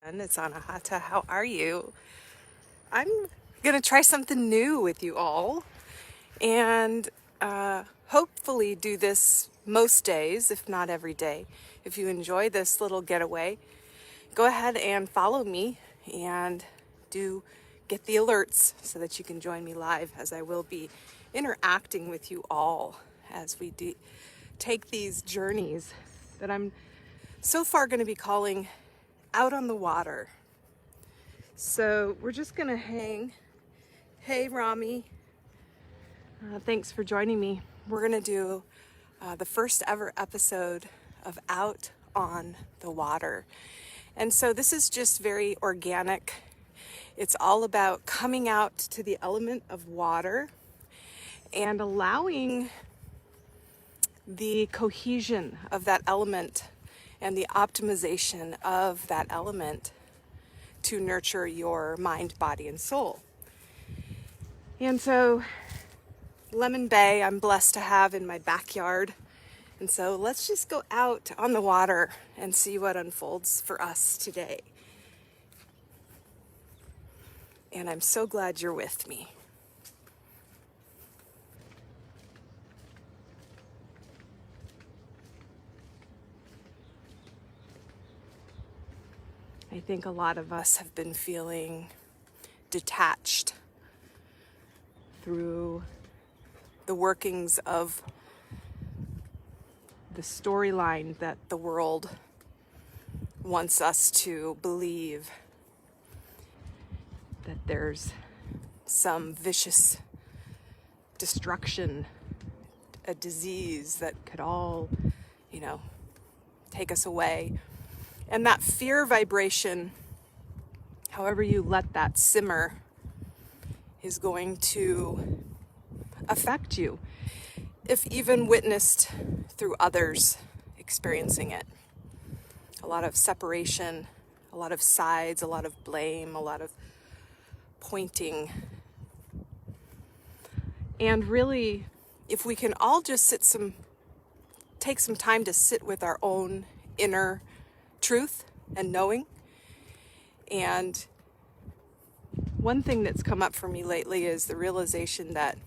And it's Anahata. How are you? I'm going to try something new with you all and hopefully do this most days, if not every day. If you enjoy this little getaway, go ahead and follow me and do get the alerts so that you can join me live, as I will be interacting with you all as we take these journeys that I'm so far going to be calling out on the water. So we're just going to hang. Hey, Rami. Thanks for joining me. We're going to do the first ever episode of Out on the Water. And so this is just very organic. It's all about coming out to the element of water and allowing the cohesion of that element and the optimization of that element to nurture your mind, body, and soul. And so Lemon Bay I'm blessed to have in my backyard. And so let's just go out on the water and see what unfolds for us today. And I'm so glad you're with me. I think a lot of us have been feeling detached through the workings of the storyline that the world wants us to believe, that there's some vicious destruction, a disease that could all, take us away. And that fear vibration, however you let that simmer, is going to affect you, if even witnessed through others experiencing it. A lot of separation, a lot of sides, a lot of blame, a lot of pointing. And really, if we can all just take some time to sit with our own inner truth and knowing. And one thing that's come up for me lately is the realization that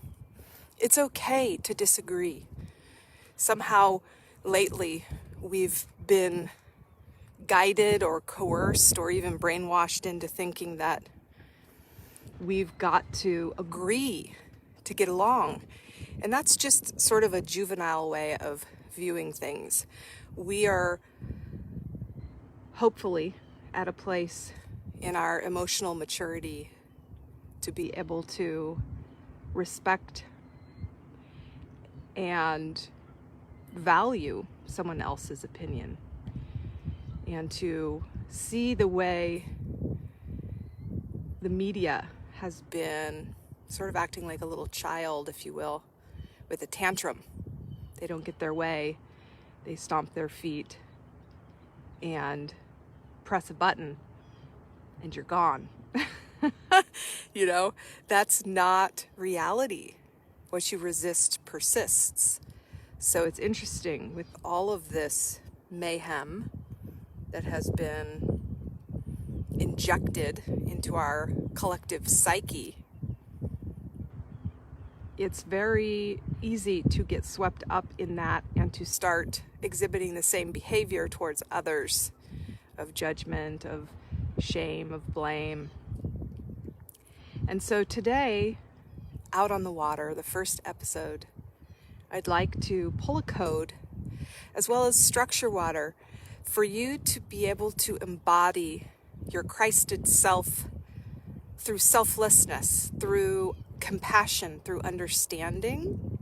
it's okay to disagree. Somehow lately we've been guided or coerced or even brainwashed into thinking that we've got to agree to get along. And that's just sort of a juvenile way of viewing things. We are hopefully at a place in our emotional maturity to be able to respect and value someone else's opinion, and to see the way the media has been sort of acting like a little child, if you will, with a tantrum. They don't get their way, they stomp their feet and press a button and you're gone. That's not reality. What you resist persists. So it's interesting with all of this mayhem that has been injected into our collective psyche. It's very easy to get swept up in that and to start exhibiting the same behavior towards others, of judgment, of shame, of blame. And so today, Out on the Water, the first episode, I'd like to pull a code as well as structure water for you to be able to embody your Christed self through selflessness, through compassion, through understanding,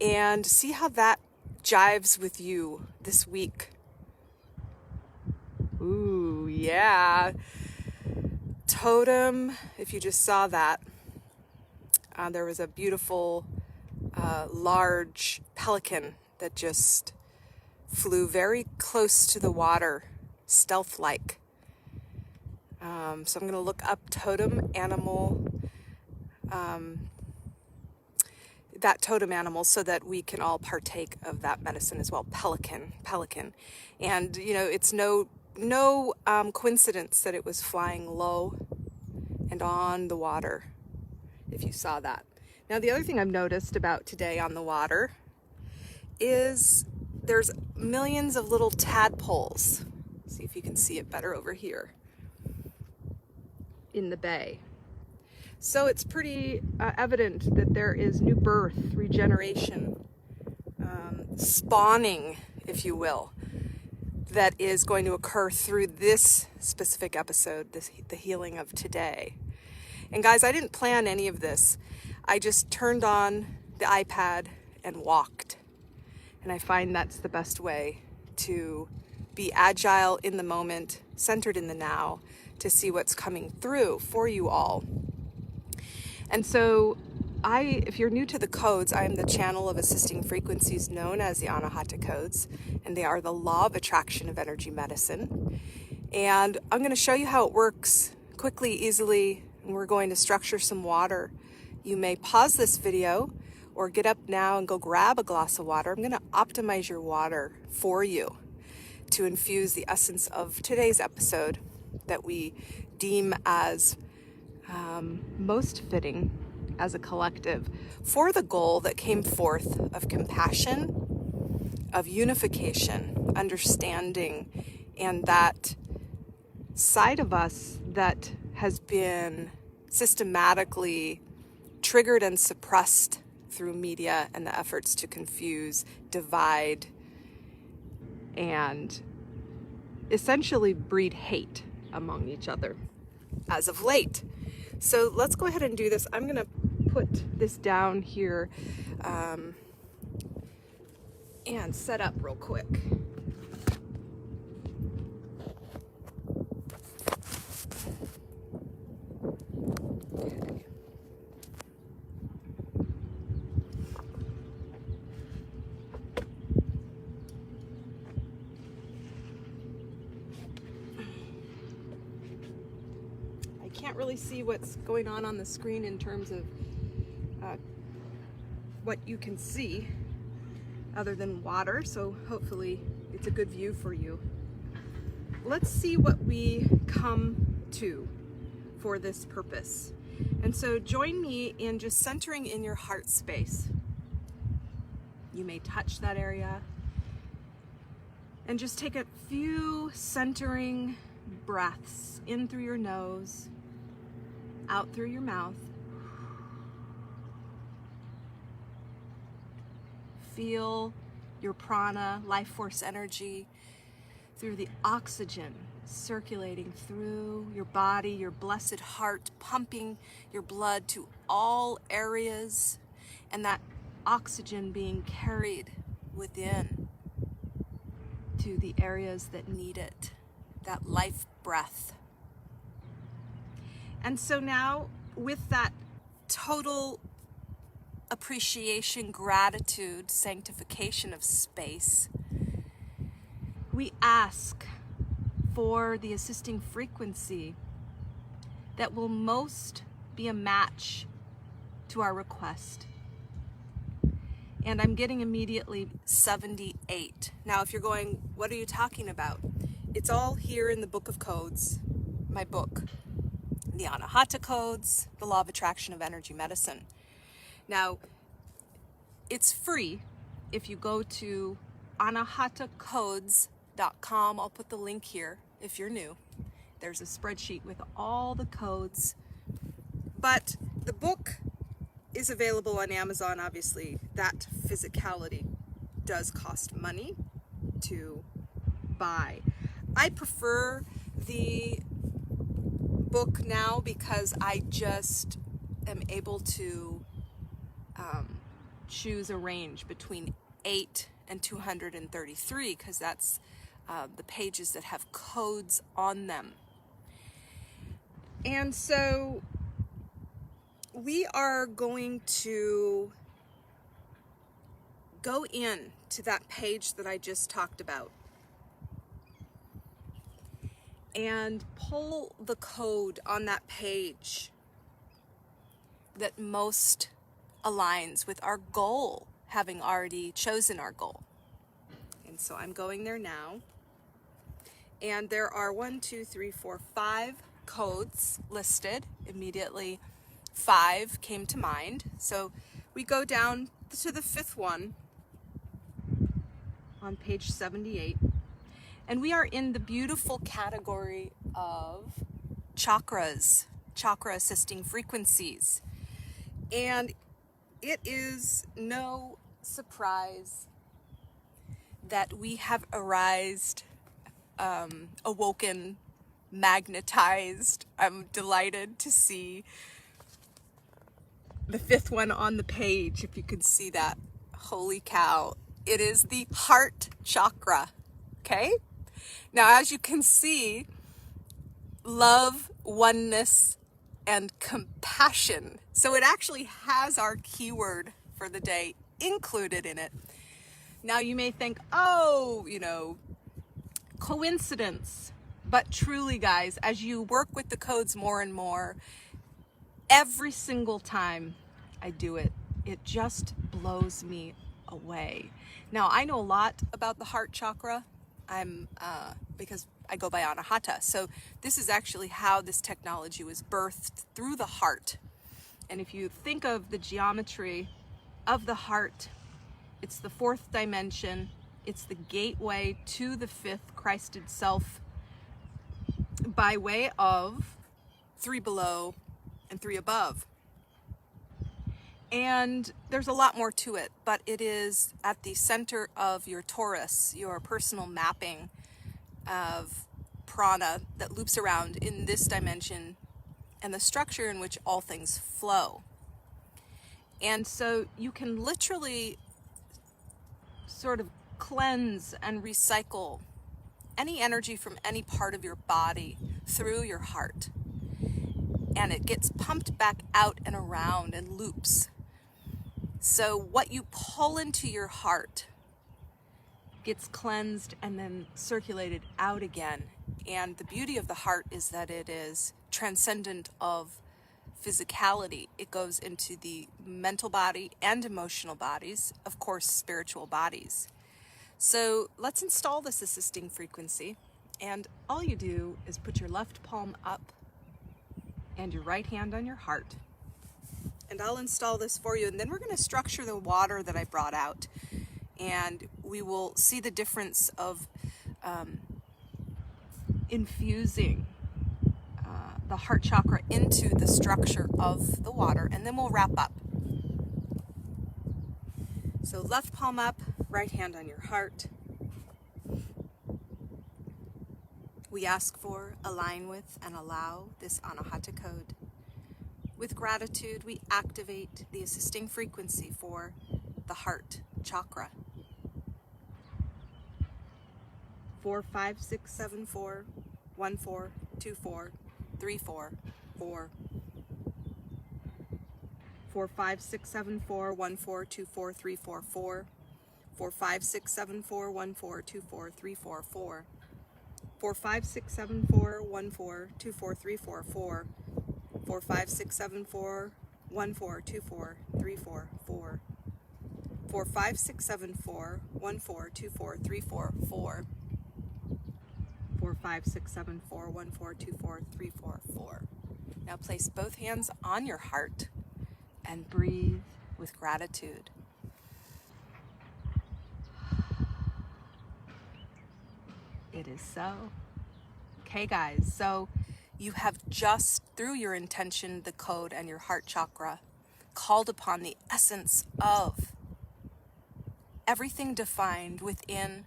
and see how that jives with you this week. Ooh, yeah. Totem, if you just saw that, there was a beautiful large pelican that just flew very close to the water, stealth-like. So I'm going to look up totem animal, that totem animal, so that we can all partake of that medicine as well. Pelican. And, it's no no coincidence that it was flying low and on the water, if you saw that. Now, the other thing I've noticed about today on the water is there's millions of little tadpoles. See if you can see it better over here in the bay. So it's pretty evident that there is new birth, regeneration, spawning, if you will, that is going to occur through this specific episode, the healing of today. And guys, I didn't plan any of this. I just turned on the iPad and walked. And I find that's the best way to be agile in the moment, centered in the now, to see what's coming through for you all. And so if you're new to the codes, I am the channel of assisting frequencies known as the Anahata codes, and they are the law of attraction of energy medicine. And I'm going to show you how it works quickly, easily, and we're going to structure some water. You may pause this video or get up now and go grab a glass of water. I'm going to optimize your water for you to infuse the essence of today's episode that we deem as most fitting as a collective for the goal that came forth of compassion, of unification, understanding, and that side of us that has been systematically triggered and suppressed through media and the efforts to confuse, divide, and essentially breed hate among each other as of late. So let's go ahead and do this. I'm going to put this down here and set up real quick. Okay. I can't really see what's going on the screen in terms of what you can see other than water, so hopefully it's a good view for you. Let's see what we come to for this purpose. And so join me in just centering in your heart space. You may touch that area and just take a few centering breaths in through your nose, out through your mouth. Feel your prana, life force energy, through the oxygen circulating through your body, your blessed heart, pumping your blood to all areas, and that oxygen being carried within to the areas that need it, that life breath. And so now, with that total appreciation, gratitude, sanctification of space, we ask for the assisting frequency that will most be a match to our request. And I'm getting immediately 78. Now, if you're going, what are you talking about? It's all here in the Book of Codes, my book, the Anahata codes, the law of attraction of energy medicine. Now, it's free if you go to anahatacodes.com. I'll put the link here if you're new. There's a spreadsheet with all the codes. But the book is available on Amazon, obviously. That physicality does cost money to buy. I prefer the book now because I just am able to choose a range between 8 and 233 because that's the pages that have codes on them. And so we are going to go in to that page that I just talked about and pull the code on that page that most aligns with our goal, having already chosen our goal. And so I'm going there now. And there are 5 codes listed. Immediately 5 came to mind. So we go down to the 5th one on page 78. And we are in the beautiful category of chakras, chakra assisting frequencies. And it is no surprise that we have awoken, magnetized. I'm delighted to see the 5th one on the page, if you could see that. Holy cow. It is the heart chakra. Okay? Now, as you can see, love, oneness, and compassion. So it actually has our keyword for the day included in it. Now you may think, oh, coincidence. But truly, guys, as you work with the codes more and more, every single time I do it, it just blows me away. Now, I know a lot about the heart chakra. Because I go by Anahata. So this is actually how this technology was birthed, through the heart. And if you think of the geometry of the heart, it's the 4th dimension. It's the gateway to the 5th Christed self by way of 3 below and 3 above. And there's a lot more to it, but it is at the center of your torus, your personal mapping of prana that loops around in this dimension and the structure in which all things flow. And so you can literally sort of cleanse and recycle any energy from any part of your body through your heart. And it gets pumped back out and around and loops. So what you pull into your heart gets cleansed and then circulated out again. And the beauty of the heart is that it is transcendent of physicality. It goes into the mental body and emotional bodies, of course, spiritual bodies. So let's install this assisting frequency. And all you do is put your left palm up and your right hand on your heart. And I'll install this for you. And then we're going to structure the water that I brought out. And we will see the difference of infusing the heart chakra into the structure of the water, and then we'll wrap up. So left palm up, right hand on your heart. We ask for, align with, and allow this Anahata code. With gratitude, we activate the assisting frequency for the heart chakra. 4 5 6 7 4 1 4 2 4 3 4 4 4 5 6 7 4 1 4 2 4 3 4 4 4 5 6 7 4 1 4 2 4 3 4 4 4 5 6 7 4 1 4 2 4 3 4 4 4 5 6 7 4 1 4 2 4 3 4 4 4 5 6 7 4 1 4 2 4 3 4 4 4 5 6 7 4 1 4 2 4 3 4 4. Now place both hands on your heart and breathe with gratitude. It is so. Okay, guys, so you have just, through your intention, the code, and your heart chakra, called upon the essence of everything defined within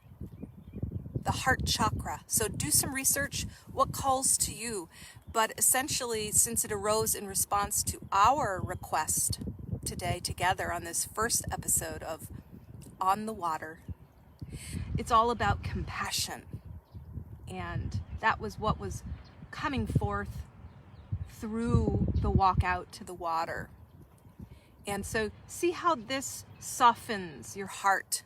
the heart chakra. So do some research, what calls to you. But essentially, since it arose in response to our request today together on this first episode of On the Water, it's all about compassion. And that was what was coming forth through the walk out to the water. And so see how this softens your heart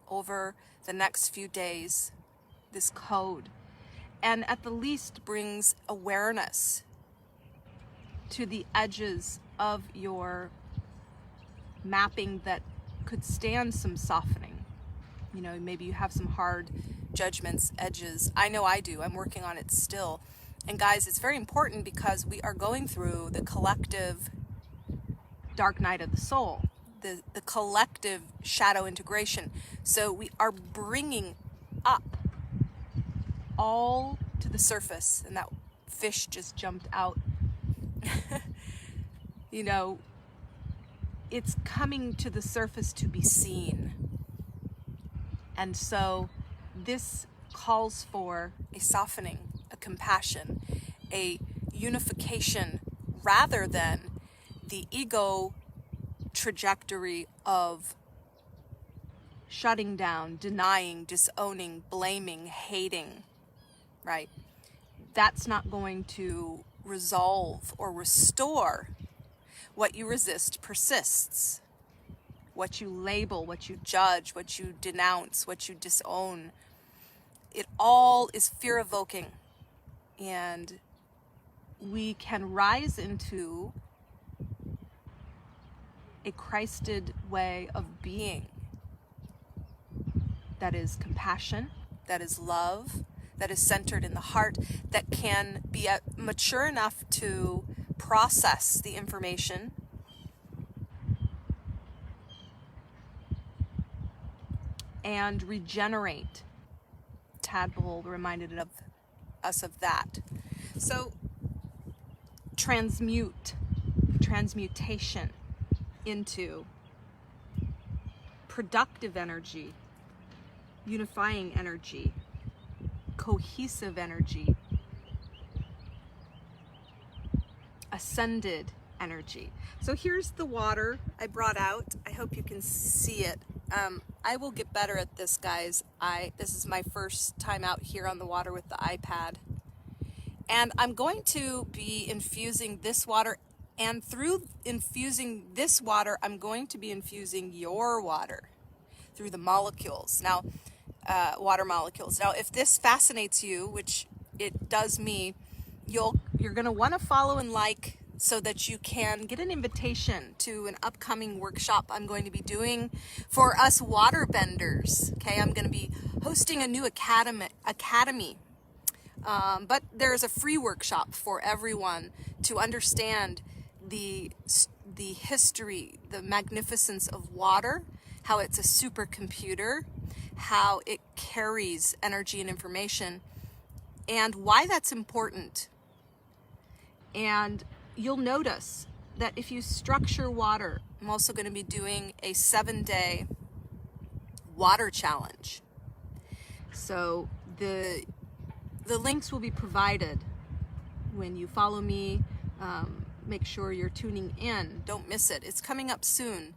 over the next few days, this code, and at the least brings awareness to the edges of your mapping that could stand some softening. You know, maybe you have some hard judgments, edges. I know I do. I'm working on it still. And guys, it's very important because we are going through the collective dark night of the soul, the collective shadow integration. So we are bringing up all to the surface, and that fish just jumped out. You know, it's coming to the surface to be seen. And so this calls for a softening, a compassion, a unification, rather than the ego trajectory of shutting down, denying, disowning, blaming, hating, right? That's not going to resolve or restore. What you resist persists. What you label, what you judge, what you denounce, what you disown, it all is fear-evoking. And we can rise into a Christed way of being that is compassion, that is love, that is centered in the heart, that can be mature enough to process the information and regenerate. Tadpole reminded us of that. So transmutation into productive energy, unifying energy, cohesive energy, ascended energy. So here's the water I brought out. I hope you can see it. I will get better at this, guys. This is my first time out here on the water with the iPad. And I'm going to be infusing this water, and through infusing this water, I'm going to be infusing your water through the molecules. Now, water molecules. Now, if this fascinates you, which it does me, you're going to want to follow and like so that you can get an invitation to an upcoming workshop I'm going to be doing for us water benders. Okay, I'm going to be hosting a new academy. But there's a free workshop for everyone to understand the history, the magnificence of water, how it's a supercomputer, how it carries energy and information, and why that's important. And you'll notice that if you structure water, I'm also going to be doing a 7-day water challenge. So the links will be provided when you follow me. Make sure you're tuning in. Don't miss it. It's coming up soon.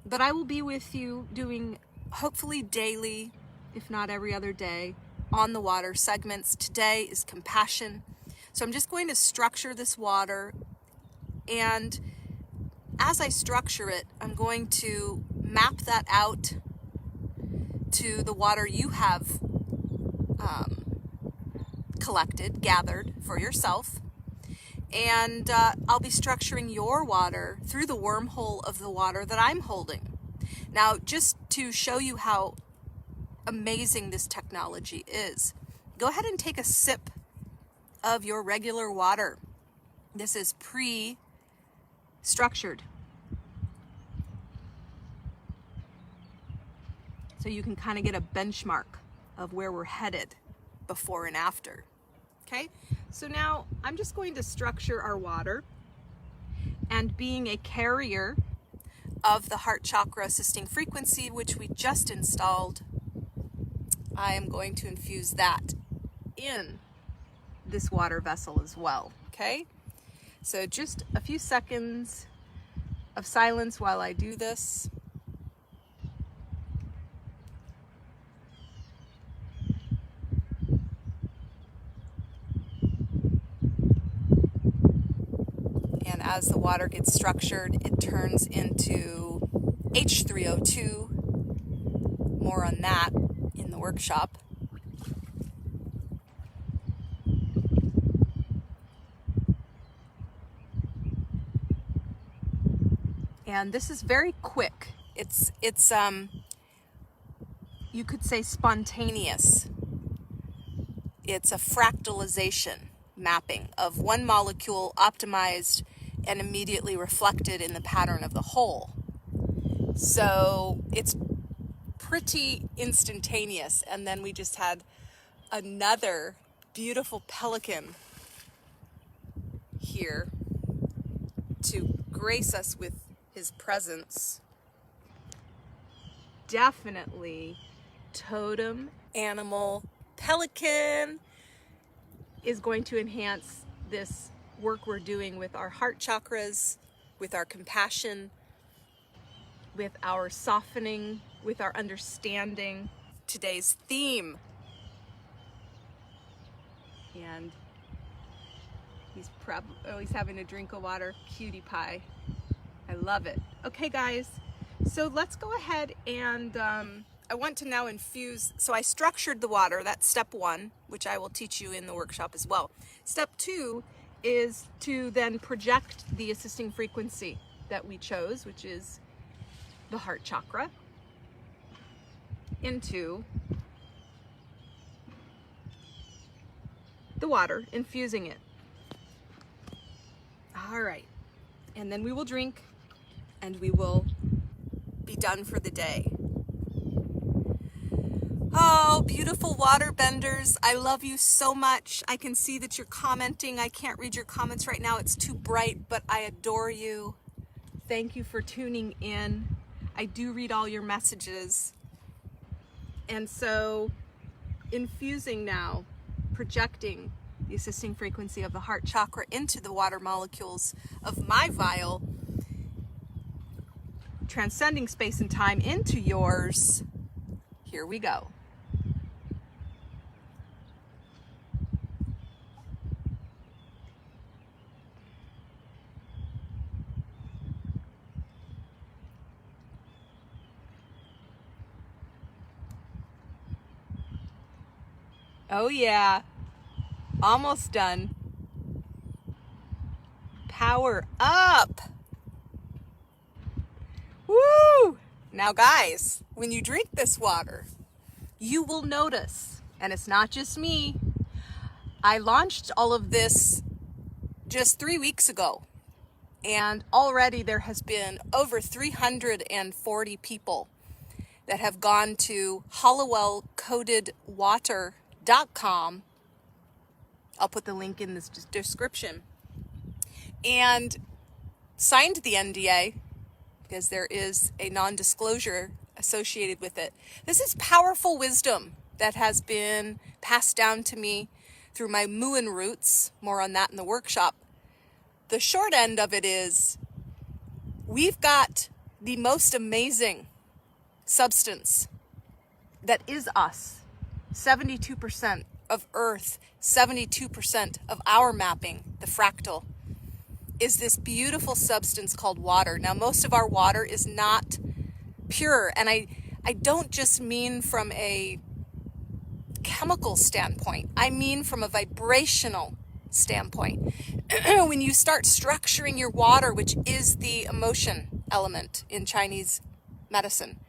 But I will be with you doing hopefully daily, if not every other day, on the water segments. Today is compassion. So I'm just going to structure this water, and as I structure it, I'm going to map that out to the water you have collected, gathered for yourself. And I'll be structuring your water through the wormhole of the water that I'm holding. Now, just to show you how amazing this technology is, go ahead and take a sip of your regular water. This is pre-structured. So you can kind of get a benchmark of where we're headed before and after. Okay, so now I'm just going to structure our water, and being a carrier of the heart chakra assisting frequency, which we just installed, I am going to infuse that in this water vessel as well. Okay, so just a few seconds of silence while I do this. And as the water gets structured, it turns into H3O2. More on that in the workshop. And this is very quick. It's you could say spontaneous. It's a fractalization mapping of one molecule optimized and immediately reflected in the pattern of the whole. So it's pretty instantaneous. And then we just had another beautiful pelican here to grace us with his presence. Definitely totem animal. Pelican is going to enhance this work we're doing with our heart chakras, with our compassion, with our softening, with our understanding. Today's theme. And he's having a drink of water. Cutie pie. I love it. Okay, guys. So let's go ahead and I want to now infuse. So I structured the water. That's step 1, which I will teach you in the workshop as well. Step 2 is to then project the assisting frequency that we chose, which is the heart chakra, into the water, infusing it. All right. And then we will drink and we will be done for the day. Oh, beautiful water benders. I love you so much. I can see that you're commenting. I can't read your comments right now. It's too bright, but I adore you. Thank you for tuning in. I do read all your messages. And so infusing now, projecting the assisting frequency of the heart chakra into the water molecules of my vial, transcending space and time into yours. Here we go. Oh yeah, almost done. Power up. Woo! Now guys, when you drink this water, you will notice, and it's not just me, I launched all of this just 3 weeks ago, and already there has been over 340 people that have gone to hollowellcodedwater.com. I'll put the link in this description, and signed the NDA because there is a non-disclosure associated with it. This is powerful wisdom that has been passed down to me through my Muin roots. More on that in the workshop. The short end of it is we've got the most amazing substance that is us. 72% of Earth, 72% of our mapping, the fractal, is this beautiful substance called water. Now, most of our water is not pure, and I don't just mean from a chemical standpoint. I mean from a vibrational standpoint. When you start structuring your water, which is the emotion element in Chinese medicine,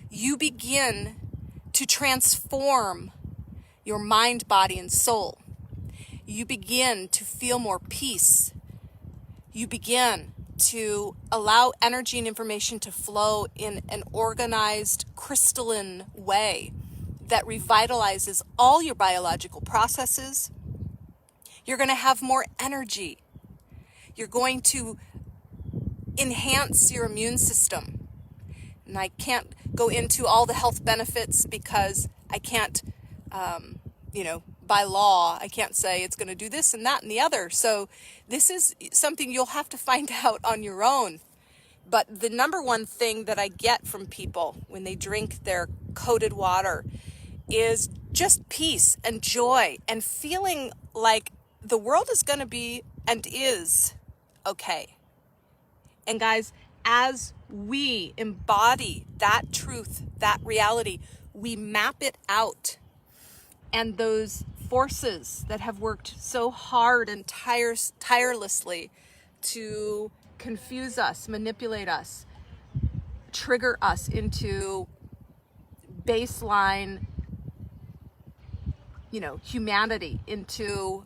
you begin to transform your mind, body, and soul. You begin to feel more peace. You begin to allow energy and information to flow in an organized, crystalline way that revitalizes all your biological processes. You're going to have more energy. You're going to enhance your immune system. And I can't go into all the health benefits because I can't, by law, I can't say it's going to do this and that and the other. So this is something you'll have to find out on your own. But the number one thing that I get from people when they drink their coded water is just peace and joy and feeling like the world is going to be and is okay. And guys, as we embody that truth, that reality, we map it out. And those forces that have worked so hard and tirelessly to confuse us, manipulate us, trigger us into baseline humanity into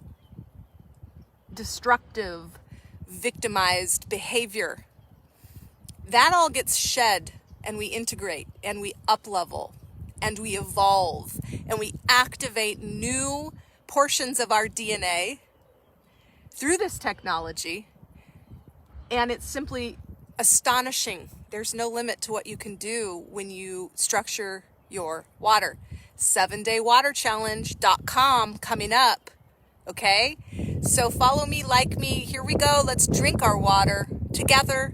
destructive, victimized behavior. That all gets shed, and we integrate, and we up-level, and we evolve, and we activate new portions of our DNA through this technology, and it's simply astonishing. There's no limit to what you can do when you structure your water. 7daywaterchallenge.com coming up, okay? So follow me, like me, here we go. Let's drink our water together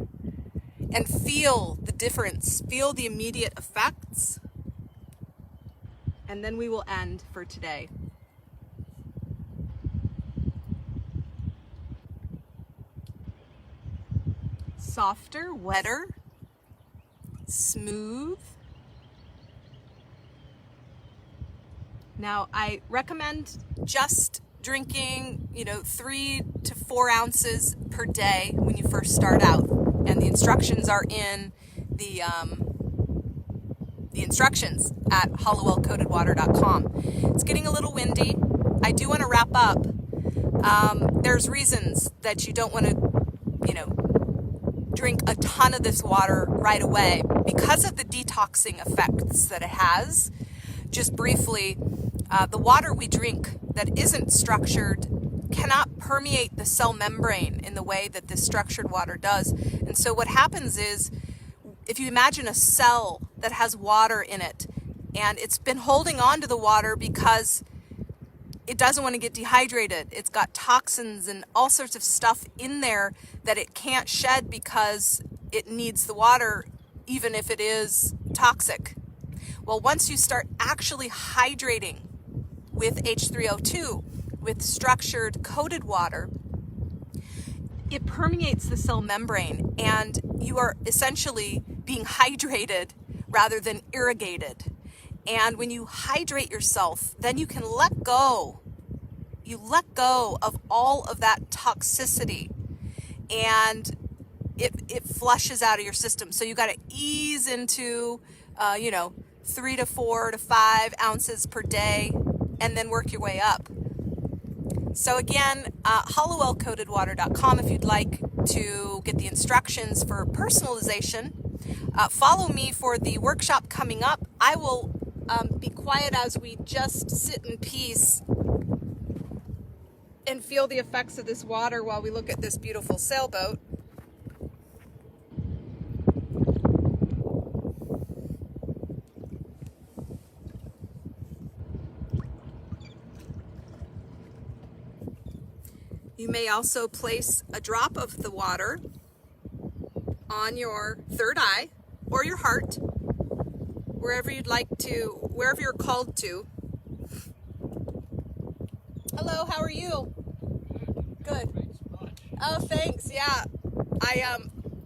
and feel the difference, feel the immediate effects, and then we will end for today. Softer, wetter, smooth. Now, I recommend just drinking, 3 to 4 ounces per day when you first start out. And the instructions are in the instructions at hollowellcoatedwater.com. It's getting a little windy. I do want to wrap up. There's reasons that you don't want to, drink a ton of this water right away because of the detoxing effects that it has. Just briefly, the water we drink that isn't structured cannot permeate the cell membrane in the way that this structured water does. And so what happens is, if you imagine a cell that has water in it, and it's been holding on to the water because it doesn't want to get dehydrated. It's got toxins and all sorts of stuff in there that it can't shed because it needs the water, even if it is toxic. Well, once you start actually hydrating with H3O2, with structured coated water, it permeates the cell membrane, and you are essentially being hydrated rather than irrigated. And when you hydrate yourself, then you can let go. You let go of all of that toxicity, and it flushes out of your system. So you got to ease into, 3 to 4 to 5 ounces per day, and then work your way up. So again, hollowellcoatedwater.com if you'd like to get the instructions for personalization. Follow me for the workshop coming up. I will be quiet as we just sit in peace and feel the effects of this water while we look at this beautiful sailboat. You may also place a drop of the water on your third eye or your heart, wherever you'd like to, wherever you're called to. Hello, how are you? Good. Oh, thanks. Yeah.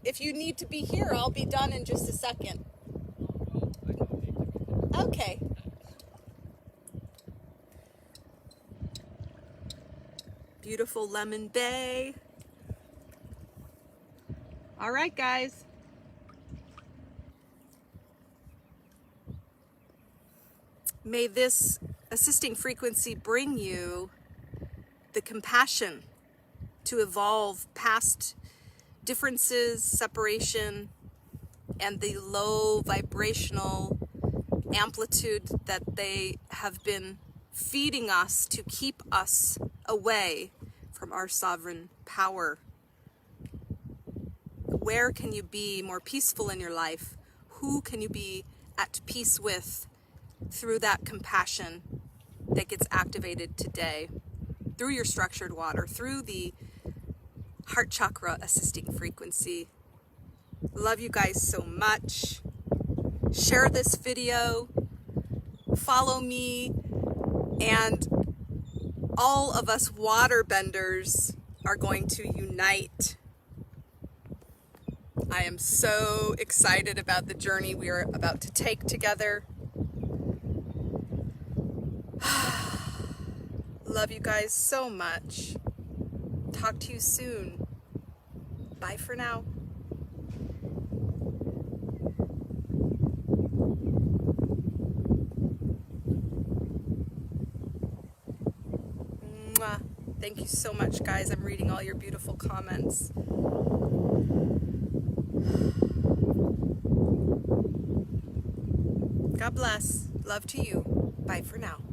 If you need to be here, I'll be done in just a second. Okay. Beautiful Lemon Bay. All right, guys. May this assisting frequency bring you the compassion to evolve past differences, separation, and the low vibrational amplitude that they have been feeding us to keep us away from our sovereign power. Where can you be more peaceful in your life? Who can you be at peace with through that compassion that gets activated today? Through your structured water, through the heart chakra assisting frequency. Love you guys so much. Share this video. Follow me. And all of us water benders are going to unite. I am so excited about the journey we are about to take together. Love you guys so much. Talk to you soon. Bye for now. Thank you so much, guys. I'm reading all your beautiful comments. God bless. Love to you. Bye for now.